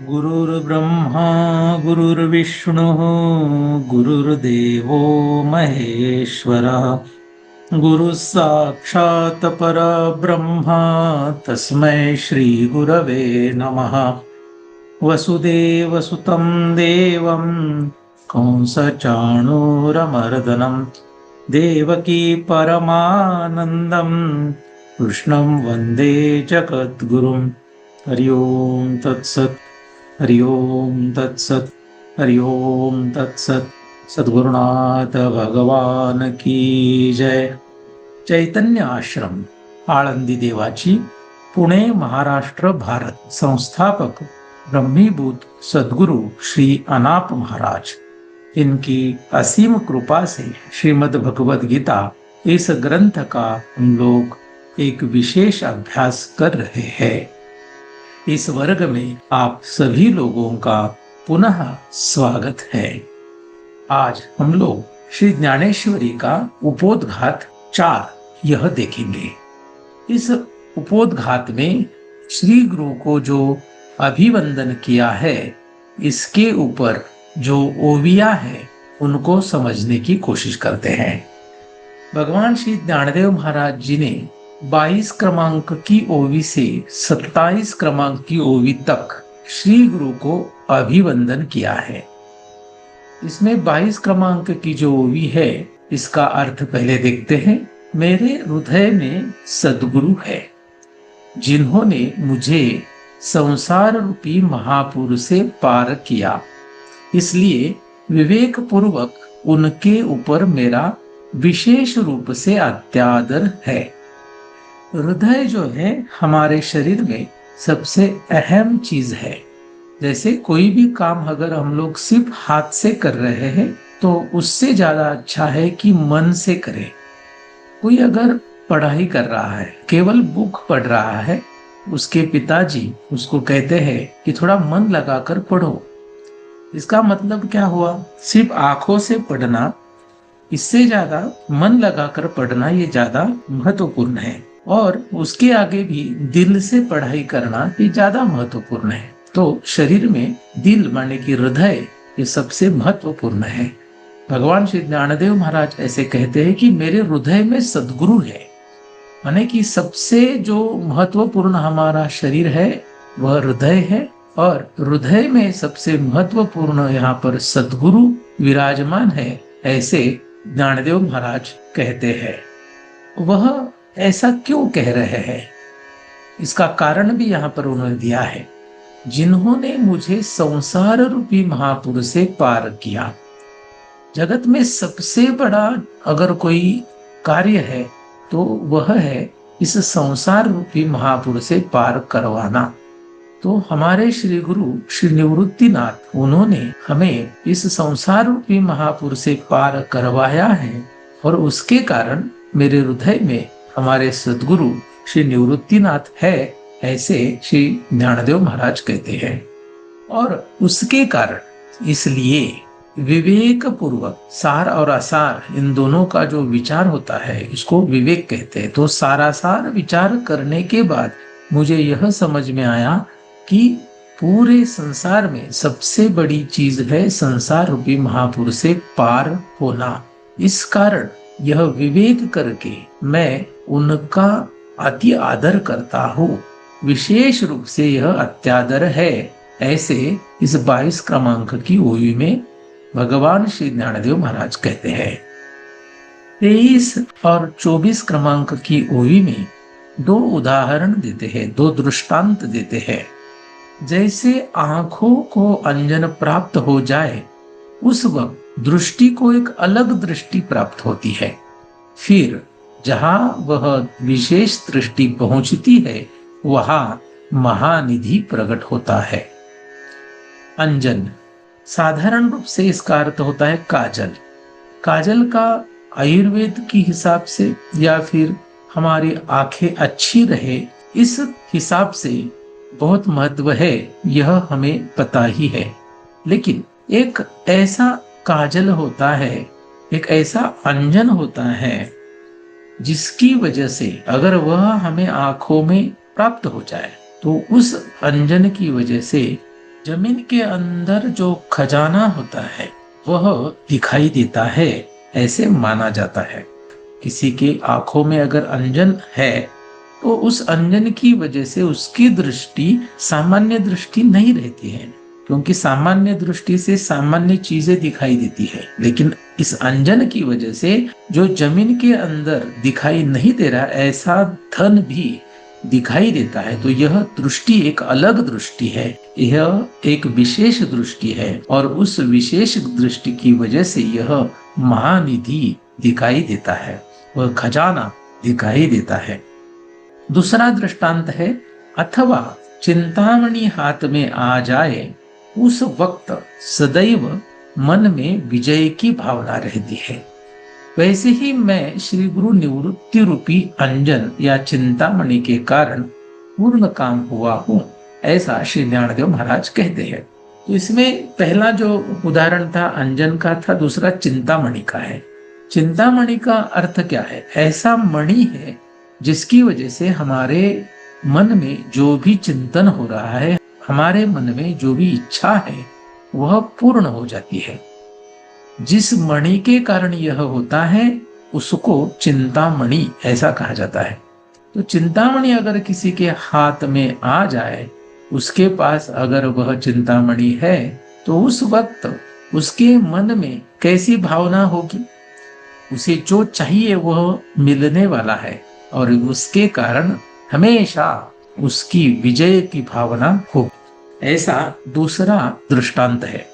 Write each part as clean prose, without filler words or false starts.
गुरुर्ब्रह्मा गुरुर्विष्णुः गुरुर्देवो महेश्वरः गुरुः साक्षात् परब्रह्मा तस्मै श्रीगुरवे नमः। वसुदेवसुतं देवं कंसचाणूरमर्दनं देवकी परमानन्दं कृष्णं वन्दे जगद्गुरुं। हरि ओम तत्सत्। हरि ओम तत्सत्। हरि ओम तत्सत्। सद्गुरुनाथ भगवान की जय। चैतन्य आश्रम आळंदी देवाची, पुणे महाराष्ट्र भारत। संस्थापक ब्रह्मीभूत सद्गुरु श्री अनाप महाराज, इनकी असीम कृपा से श्रीमद् भगवद गीता इस ग्रंथ का हम लोग एक विशेष अभ्यास कर रहे हैं। इस वर्ग में आप सभी लोगों का पुनः स्वागत है। आज हम लोग श्री ज्ञानेश्वरी का उपोद्घात 4 यह देखेंगे। इस उपोद्घात में श्री गुरु को जो अभिवंदन किया है, इसके ऊपर जो ओविया है उनको समझने की कोशिश करते हैं। भगवान श्री ज्ञानदेव महाराज जी ने 22 क्रमांक की ओवी से 27 क्रमांक की ओवी तक श्री गुरु को अभिवंदन किया है। इसमें 22 क्रमांक की जो ओवी है, इसका अर्थ पहले देखते हैं। मेरे हृदय में सद्गुरु है, जिन्होंने मुझे संसार रूपी महापुर से पार किया, इसलिए विवेक पूर्वक उनके ऊपर मेरा विशेष रूप से अत्यादर है। हृदय जो है हमारे शरीर में सबसे अहम चीज है। जैसे कोई भी काम अगर हम लोग सिर्फ हाथ से कर रहे हैं तो उससे ज्यादा अच्छा है कि मन से करें। कोई अगर पढ़ाई कर रहा है, केवल बुक पढ़ रहा है, उसके पिताजी उसको कहते हैं कि थोड़ा मन लगाकर पढ़ो। इसका मतलब क्या हुआ? सिर्फ आंखों से पढ़ना, इससे ज्यादा मन लगाकर पढ़ना ये ज्यादा महत्वपूर्ण है। और उसके आगे भी दिल से पढ़ाई करना ये ज्यादा महत्वपूर्ण है। तो शरीर में दिल माने कि हृदय ये सबसे महत्वपूर्ण है। भगवान श्री ज्ञानदेव महाराज ऐसे कहते हैं कि मेरे हृदय में सद्गुरु है, माने कि सबसे जो महत्वपूर्ण हमारा शरीर है वह हृदय है, और हृदय में सबसे महत्वपूर्ण यहाँ पर सद्गुरु विराजमान है, ऐसे ज्ञानदेव महाराज कहते हैं। वह ऐसा क्यों कह रहे हैं, इसका कारण भी यहाँ पर उन्होंने दिया है। जिन्होंने मुझे संसार रूपी महापुर से पार किया। जगत में सबसे बड़ा अगर कोई कार्य है तो वह है इस संसार रूपी महापुर से पार करवाना। तो हमारे श्री गुरु श्री निवृत्तिनाथ, उन्होंने हमें इस संसार रूपी महापुर से पार करवाया है, और उसके कारण मेरे हृदय में हमारे सद्गुरु श्री निवृत्तिनाथ है, ऐसे श्री ज्ञानदेव महाराज कहते हैं। और उसके कारण इसलिए विवेक पूर्वक, सार और असार इन दोनों का जो विचार होता है इसको विवेक कहते हैं। तो सारासार विचार करने के बाद मुझे यह समझ में आया कि पूरे संसार में सबसे बड़ी चीज है संसार रूपी महापुर से पार होना। इस कारण यह विवेक करके मैं उनका अति आदर करता हूँ। विशेष रूप से यह अत्यादर है, ऐसे इस 22 क्रमांक की ओवी में भगवान श्री ज्ञानदेव महाराज कहते हैं। 23 और 24 क्रमांक की ओवी में 2 उदाहरण देते हैं, 2 दृष्टांत देते हैं। जैसे आंखों को अंजन प्राप्त हो जाए, उस वक्त दृष्टि को एक अलग दृष्टि प्राप्त होती है। फिर जहां वह विशेष दृष्टि पहुंचती है, वहां महानिधि प्रकट होता है। अंजन साधारण रूप से इसका अर्थ होता है काजल। काजल का आयुर्वेद की हिसाब से या फिर हमारी आंखें अच्छी रहे इस हिसाब से बहुत महत्व है, यह हमें पता ही है। लेकिन एक ऐसा काजल होता है, एक ऐसा अंजन होता है, जिसकी वजह से अगर वह हमें आंखों में प्राप्त हो जाए तो उस अंजन की वजह से जमीन के अंदर जो खजाना होता है वह दिखाई देता है, ऐसे माना जाता है। किसी के आंखों में अगर अंजन है तो उस अंजन की वजह से उसकी दृष्टि सामान्य दृष्टि नहीं रहती है, क्योंकि सामान्य दृष्टि से सामान्य चीजें दिखाई देती है। लेकिन इस अंजन की वजह से जो जमीन के अंदर दिखाई नहीं दे रहा ऐसा धन भी दिखाई देता है। तो यह दृष्टि एक अलग दृष्टि है, यह एक विशेष दृष्टि है, और उस विशेष दृष्टि की वजह से यह महानिधि दिखाई देता है, वह खजाना दिखाई देता है। दूसरा दृष्टांत है, अथवा चिंतामणि हाथ में आ जाए उस वक्त सदैव मन में विजय की भावना रहती है। वैसे ही मैं श्री गुरु निवृत्ति रूपी अंजन या चिंतामणि के कारण पूर्ण काम हुआ हूँ, ऐसा श्री ज्ञानदेव महाराज कहते हैं। तो इसमें पहला जो उदाहरण था अंजन का था, दूसरा चिंतामणि का है। चिंतामणि का अर्थ क्या है? ऐसा मणि है जिसकी वजह से हमारे मन में जो भी चिंतन हो रहा है, हमारे मन में जो भी इच्छा है वह पूर्ण हो जाती है। जिस मणि के कारण यह होता है उसको चिंतामणि ऐसा कहा जाता है। तो चिंतामणि अगर किसी के हाथ में आ जाए, उसके पास अगर वह चिंतामणि है, तो उस वक्त उसके मन में कैसी भावना होगी? उसे जो चाहिए वह मिलने वाला है, और उसके कारण हमेशा उसकी विजय की भावना होगी। ऐसा दूसरा दृष्टांत है।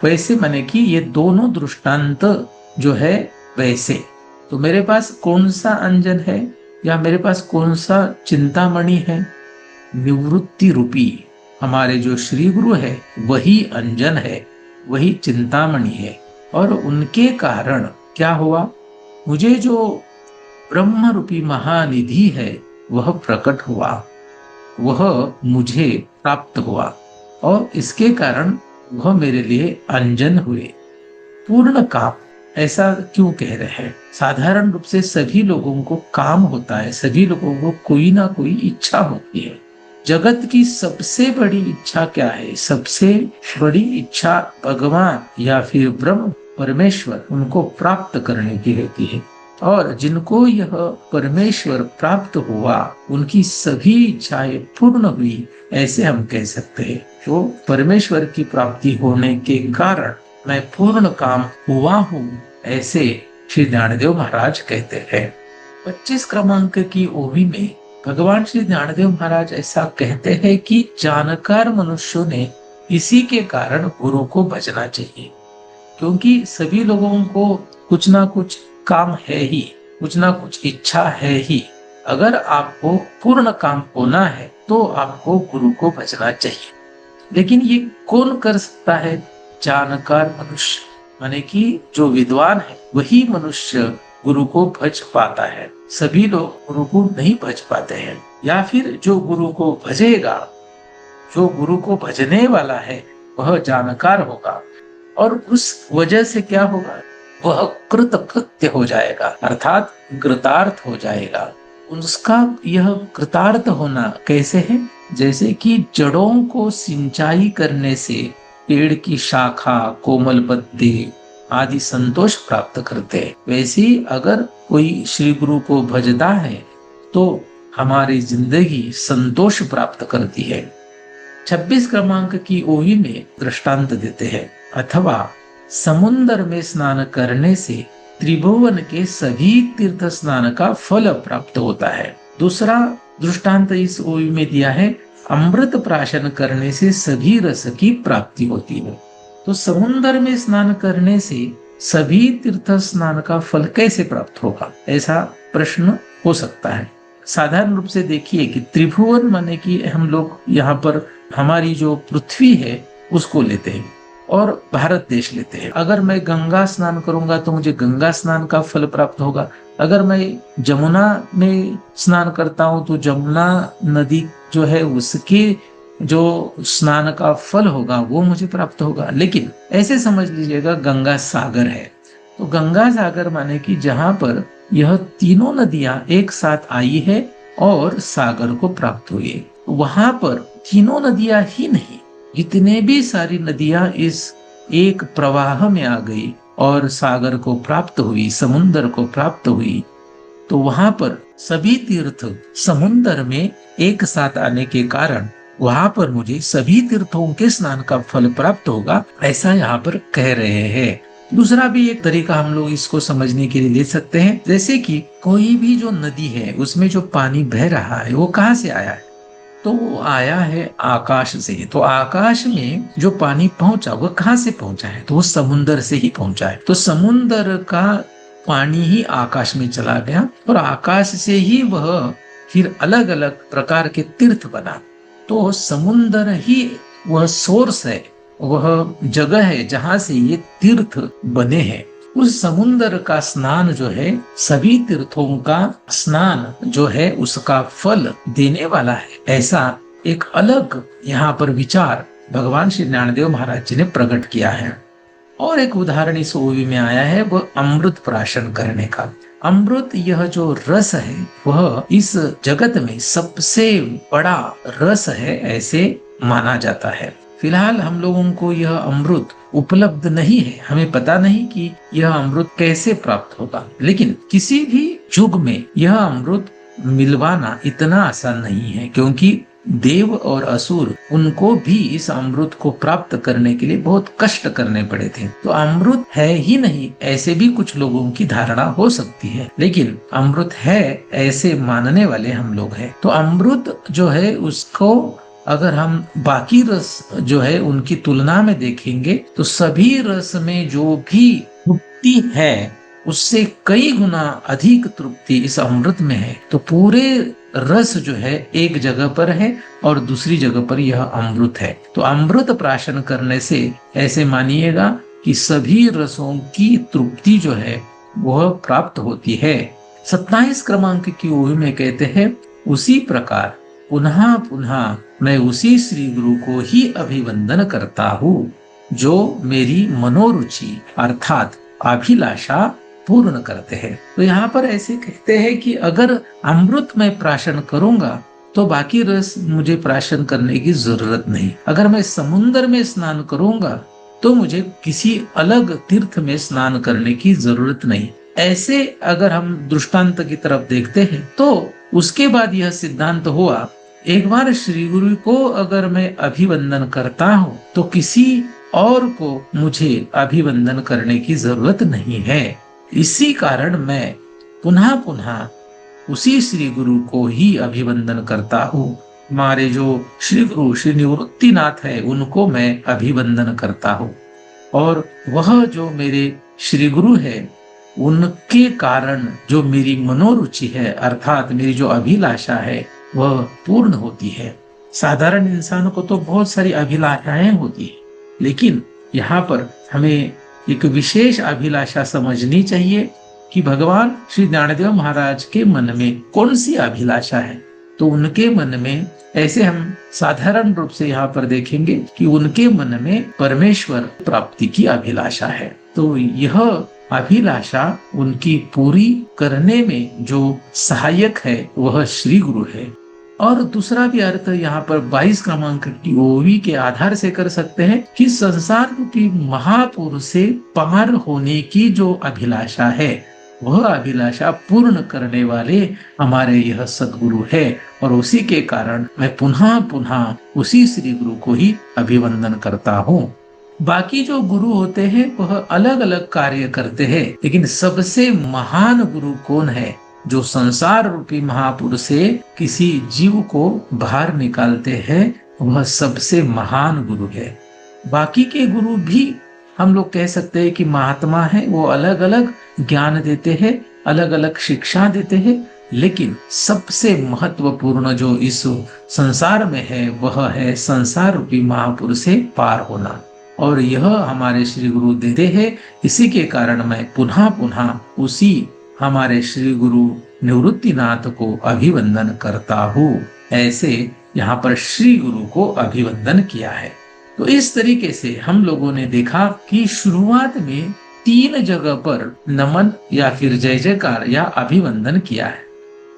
वैसे माने कि ये दोनों दृष्टांत जो है वैसे, तो मेरे पास कौन सा अंजन है या मेरे पास कौन सा चिंतामणि है? निवृत्ति रूपी हमारे जो श्री गुरु है वही अंजन है, वही चिंतामणि है। और उनके कारण क्या हुआ? मुझे जो ब्रह्म रूपी महानिधि है वह प्रकट हुआ, वह मुझे प्राप्त हुआ, और इसके कारण वह मेरे लिए अंजन हुए। पूर्ण काम ऐसा क्यों कह रहे हैं? साधारण रूप से सभी लोगों को काम होता है, सभी लोगों को कोई ना कोई इच्छा होती है। जगत की सबसे बड़ी इच्छा क्या है? सबसे बड़ी इच्छा भगवान या फिर ब्रह्म परमेश्वर उनको प्राप्त करने की रहती है। और जिनको यह परमेश्वर प्राप्त हुआ उनकी सभी इच्छाएं पूर्ण हुई, ऐसे हम कह सकते हैं। तो परमेश्वर की प्राप्ति होने के कारण मैं पूर्ण काम हुआ हूँ, ऐसे श्री ज्ञानदेव महाराज कहते हैं। 25 क्रमांक की ओवी में भगवान श्री ज्ञानदेव महाराज ऐसा कहते हैं कि जानकार मनुष्यों ने इसी के कारण गुरु को भजना चाहिए, क्योंकि सभी लोगों को कुछ ना कुछ काम है ही, कुछ ना कुछ इच्छा है ही। अगर आपको पूर्ण काम होना है तो आपको गुरु को भजना चाहिए। लेकिन ये कौन कर सकता है? जानकार मनुष्य, माने कि जो विद्वान है वही मनुष्य गुरु को भज पाता है। सभी लोग गुरु को नहीं भज पाते हैं। या फिर जो गुरु को भजेगा, जो गुरु को भजने वाला है वह जानकार होगा, और उस वजह से क्या होगा? वह कृतकृत्य हो जाएगा, अर्थात कृतार्थ हो जाएगा। उसका यह कृतार्थ होना कैसे है? जैसे कि जड़ों को सिंचाई करने से पेड़ की शाखा, कोमल पत्ते आदि संतोष प्राप्त करते हैं, वैसे ही अगर कोई श्री गुरु को भजता है तो हमारी जिंदगी संतोष प्राप्त करती है। 26 क्रमांक की ओवी में दृष्टांत देते हैं, अथवा समुद्र में स्नान करने से त्रिभुवन के सभी तीर्थ स्नान का फल प्राप्त होता है। दूसरा दृष्टांत इस ओवी में दिया है, अमृत प्राशन करने से सभी रस की प्राप्ति होती है। तो समुद्र में स्नान करने से सभी तीर्थ स्नान का फल कैसे प्राप्त होगा? ऐसा प्रश्न हो सकता है। साधारण रूप से देखिए कि त्रिभुवन माने कि हम लोग यहाँ पर हमारी जो पृथ्वी है उसको लेते हैं और भारत देश लेते हैं। अगर मैं गंगा स्नान करूंगा तो मुझे गंगा स्नान का फल प्राप्त होगा। अगर मैं जमुना में स्नान करता हूं तो जमुना नदी जो है उसके जो स्नान का फल होगा वो मुझे प्राप्त होगा। लेकिन ऐसे समझ लीजिएगा गंगा सागर है, तो गंगा सागर माने कि जहां पर यह तीनों नदियां एक साथ आई है और सागर को प्राप्त हुई है, वहां पर तीनों नदियां ही नहीं, जितने भी सारी नदियां इस एक प्रवाह में आ गई और सागर को प्राप्त हुई, समुन्दर को प्राप्त हुई, तो वहां पर सभी तीर्थ समुन्दर में एक साथ आने के कारण वहां पर मुझे सभी तीर्थों के स्नान का फल प्राप्त होगा, ऐसा यहाँ पर कह रहे हैं। दूसरा भी एक तरीका हम लोग इसको समझने के लिए ले सकते हैं, जैसे कि कोई भी जो नदी है उसमें जो पानी बह रहा है वो कहाँ से आया है, तो वो आया है आकाश से। तो आकाश में जो पानी पहुंचा वो कहाँ से पहुंचा है, तो वो समुन्दर से ही पहुंचा है। तो समुन्दर का पानी ही आकाश में चला गया और आकाश से ही वह फिर अलग अलग प्रकार के तीर्थ बना। तो समुन्दर ही वह सोर्स है, वह जगह है जहां से ये तीर्थ बने हैं। उस समुन्दर का स्नान जो है, सभी तीर्थों का स्नान जो है उसका फल देने वाला है, ऐसा एक अलग यहाँ पर विचार भगवान श्री ज्ञानदेव महाराज जी ने प्रकट किया है। और एक उदाहरण इस ओवी में आया है, वह अमृत प्राशन करने का। अमृत यह जो रस है वह इस जगत में सबसे बड़ा रस है, ऐसे माना जाता है। फिलहाल हम लोगों को यह अमृत उपलब्ध नहीं है, हमें पता नहीं कि यह अमृत कैसे प्राप्त होगा, लेकिन किसी भी युग में यह अमृत मिलवाना इतना आसान नहीं है, क्योंकि देव और असुर उनको भी इस अमृत को प्राप्त करने के लिए बहुत कष्ट करने पड़े थे। तो अमृत है ही नहीं, ऐसे भी कुछ लोगों की धारणा हो सकती है, लेकिन अमृत है ऐसे मानने वाले हम लोग हैं। तो अमृत जो है उसको अगर हम बाकी रस जो है उनकी तुलना में देखेंगे तो सभी रस में जो भी तृप्ति है उससे कई गुना अधिक तृप्ति इस अमृत में है। तो पूरे रस जो है एक जगह पर है और दूसरी जगह पर यह अमृत है। तो अमृत प्राशन करने से ऐसे मानिएगा कि सभी रसों की तृप्ति जो है वह प्राप्त होती है। 27 क्रमांक की ओवी में कहते हैं, उसी प्रकार पुनः पुनः मैं उसी श्री गुरु को ही अभिवंदन करता हूँ, जो मेरी मनोरुचि अर्थात अभिलाषा पूर्ण करते हैं। तो यहाँ पर ऐसे कहते हैं कि अगर अमृत में प्राशन करूंगा तो बाकी रस मुझे प्राशन करने की जरूरत नहीं। अगर मैं समुन्दर में स्नान करूंगा तो मुझे किसी अलग तीर्थ में स्नान करने की जरूरत नहीं। ऐसे अगर हम दृष्टांत की तरफ देखते हैं तो उसके बाद यह सिद्धांत हुआ, एक बार श्री गुरु को अगर मैं अभिवंदन करता हूँ तो किसी और को मुझे अभिवंदन करने की जरूरत नहीं है। इसी कारण मैं पुनः पुनः उसी श्री गुरु को ही अभिवंदन करता हूँ। हमारे जो श्री गुरु श्री निवृत्तिनाथ है उनको मैं अभिवंदन करता हूँ, और वह जो मेरे श्री गुरु है उनके कारण जो मेरी मनोरुचि है अर्थात मेरी जो अभिलाषा है वह पूर्ण होती है। साधारण इंसान को तो बहुत सारी अभिलाषाएं होती है, लेकिन यहाँ पर हमें एक विशेष अभिलाषा समझनी चाहिए कि भगवान श्री ज्ञानदेव महाराज के मन में कौन सी अभिलाषा है। तो उनके मन में ऐसे हम साधारण रूप से यहाँ पर देखेंगे कि उनके मन में परमेश्वर प्राप्ति की अभिलाषा है। तो यह अभिलाषा उनकी पूरी करने में जो सहायक है वह श्री गुरु है। और दूसरा भी अर्थ यहाँ पर 22 क्रमांक की ओवी के आधार से कर सकते हैं कि संसार रूपी महापुरुष से पार होने की जो अभिलाषा है वह अभिलाषा पूर्ण करने वाले हमारे यह सद्गुरु है, और उसी के कारण मैं पुनः पुनः उसी श्री गुरु को ही अभिवंदन करता हूँ। बाकी जो गुरु होते हैं वह अलग अलग कार्य करते हैं, लेकिन सबसे महान गुरु कौन है? जो संसार रूपी महापुरुष से किसी जीव को बाहर निकालते हैं वह सबसे महान गुरु है। बाकी के गुरु भी हम लोग कह सकते हैं कि महात्मा है, वो अलग अलग ज्ञान देते हैं, अलग अलग शिक्षा देते हैं, लेकिन सबसे महत्वपूर्ण जो इस संसार में है वह है संसार रूपी महापुरुष से पार होना, और यह हमारे श्री गुरु देते हैं। इसी के कारण मैं पुनः पुनः उसी हमारे श्री गुरु निवृत्तिनाथ को अभिवंदन करता हूँ। ऐसे यहाँ पर श्री गुरु को अभिवंदन किया है। तो इस तरीके से हम लोगों ने देखा कि शुरुआत में 3 जगह पर नमन या फिर जय जयकार या अभिवंदन किया है।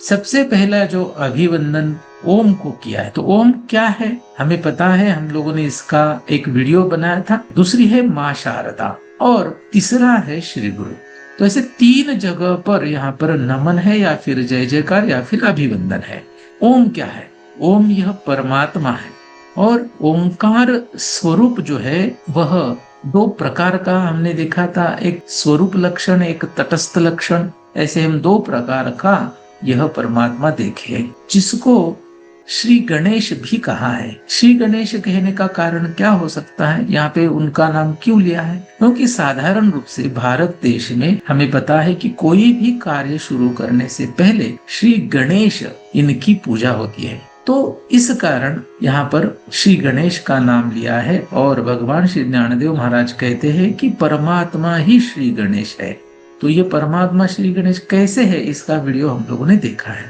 सबसे पहला जो अभिवंदन ओम को किया है। तो ओम क्या है हमें पता है, हम लोगों ने इसका एक वीडियो बनाया था। दूसरी है माँ शारदा और तीसरा है श्री गुरु। तो ऐसे तीन जगह पर यहाँ पर नमन है या फिर जय जयकार या फिर अभिवंदन है। ओम क्या है? ओम यह परमात्मा है और ओंकार स्वरूप जो है वह दो प्रकार का हमने देखा था, एक स्वरूप लक्षण, एक तटस्थ लक्षण। ऐसे हम दो प्रकार का यह परमात्मा देखे, जिसको श्री गणेश भी कहा है। श्री गणेश कहने का कारण क्या हो सकता है, यहाँ पे उनका नाम क्यों लिया है? क्योंकि साधारण रूप से भारत देश में हमें पता है कि कोई भी कार्य शुरू करने से पहले श्री गणेश इनकी पूजा होती है। तो इस कारण यहाँ पर श्री गणेश का नाम लिया है और भगवान श्री ज्ञानदेव महाराज कहते हैं कि परमात्मा ही श्री गणेश है। तो ये परमात्मा श्री गणेश कैसे है, इसका वीडियो हम लोगों ने देखा है।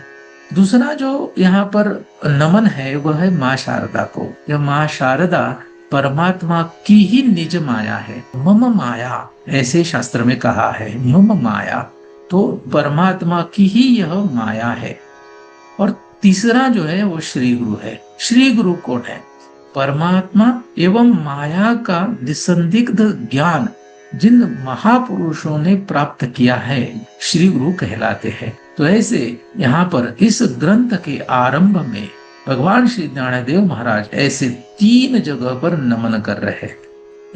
दूसरा जो यहाँ पर नमन है वह है माँ शारदा को। यह माँ शारदा परमात्मा की ही निज माया है। मम माया ऐसे शास्त्र में कहा है, मम माया, तो परमात्मा की ही यह माया है। और तीसरा जो है वो श्री गुरु है। श्री गुरु कौन है? परमात्मा एवं माया का निसंदिग्ध ज्ञान जिन महापुरुषों ने प्राप्त किया है, श्री गुरु कहलाते हैं। तो ऐसे यहाँ पर इस ग्रंथ के आरंभ में भगवान श्री ज्ञानदेव महाराज ऐसे तीन जगह पर नमन कर रहे हैं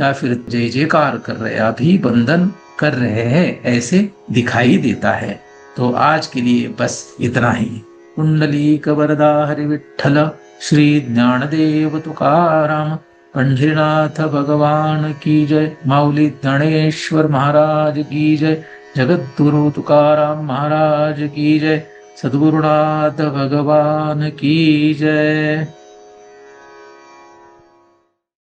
या फिर जय जयकार कर रहे हैं, अभिवंदन कर रहे हैं, ऐसे दिखाई देता है। तो आज के लिए बस इतना ही। कुंडलीक वरदा हरि विठ्ठल श्री ज्ञानदेव तुकाराम पंढरीनाथ भगवान की जय। माऊली गणेश्वर महाराज की जय। जगत गुरु तुकाराम महाराज की जय। सद्गुरुनाथ भगवान की जय।